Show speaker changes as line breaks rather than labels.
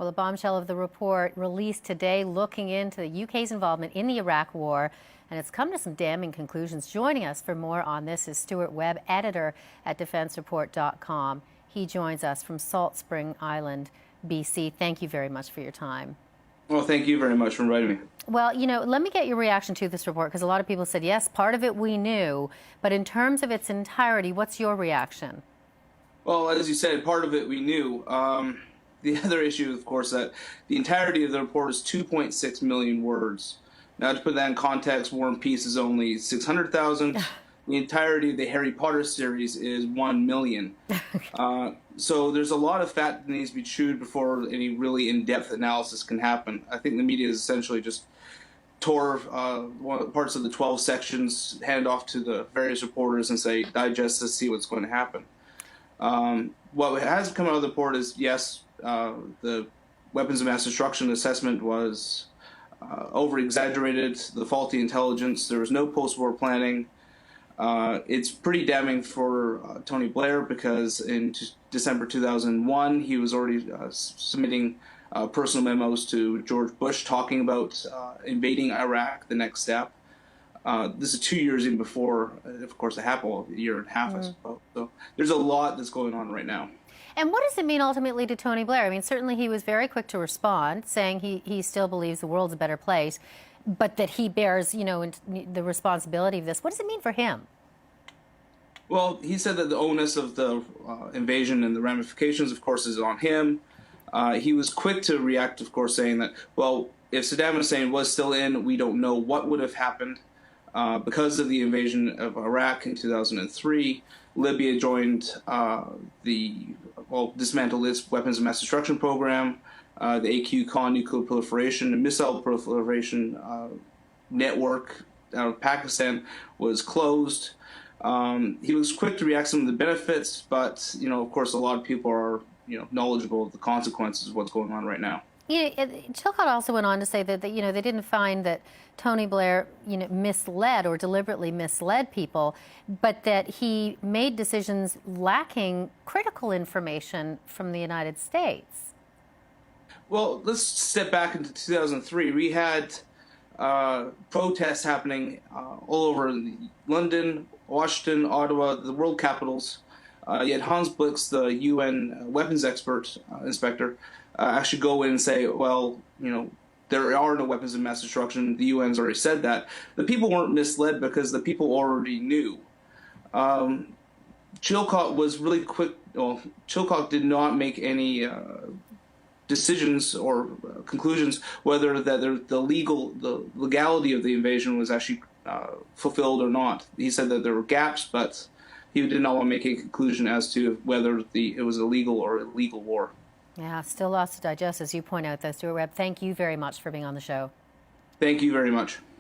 Well, the bombshell of the report released today looking into the UK's involvement in the Iraq War, and it's come to some damning conclusions. Joining us for more on this is Stewart Webb, editor at defensereport.com. He joins us from Salt Spring Island, BC. Thank you very much for your time.
Well, thank you very much for inviting me.
Well, let me get your reaction to this report, because a lot of people said, yes, part of it we knew, but in terms of its entirety, what's your reaction?
Well, as you said, part of it we knew. The other issue, of course, that the entirety of the report is 2.6 million words. Now, to put that in context, War and Peace is only 600,000. The entirety of the Harry Potter series is 1 million. So there's a lot of fat that needs to be chewed before any really in-depth analysis can happen. I think the media is essentially just tore parts of the 12 sections, handed off to the various reporters and say, digest this, see what's going to happen. What has come out of the report is, yes, the weapons of mass destruction assessment was over-exaggerated, the faulty intelligence, there was no post-war planning. It's pretty damning for Tony Blair, because in December 2001, he was already submitting personal memos to George Bush talking about invading Iraq, the next step. This is 2 years even before, of course, it happened, a year and a half, I suppose. So there's a lot that's going on right now.
And what does it mean ultimately to Tony Blair? I mean, certainly he was very quick to respond, saying he still believes the world's a better place, but that he bears, the responsibility of this. What does it mean for him?
Well, he said that the onus of the invasion and the ramifications, of course, is on him. He was quick to react, of course, saying that, well, if Saddam Hussein was still in, we don't know what would have happened. Because of the invasion of Iraq in 2003, Libya joined dismantled its weapons of mass destruction program. The AQ-Khan nuclear proliferation and missile proliferation network out of Pakistan was closed. He was quick to react to some of the benefits, but, of course, a lot of people are, knowledgeable of the consequences of what's going on right now.
Chilcott also went on to say that they didn't find that Tony Blair misled or deliberately misled people, but that he made decisions lacking critical information from the United States.
Well, let's step back into 2003. We had protests happening all over London, Washington, Ottawa, the world capitals. Yet Hans Blix, the UN weapons inspector, actually go in and say, well, there are no weapons of mass destruction. The UN's already said that. The people weren't misled because the people already knew. Chilcott was really quick. Well, Chilcott did not make any decisions or conclusions whether that the legality of the invasion was actually fulfilled or not. He said that there were gaps, but he did not want to make a conclusion as to whether it was a legal or illegal war.
Yeah, still lots to digest, as you point out, though. Stewart Webb, thank you very much for being on the show.
Thank you very much.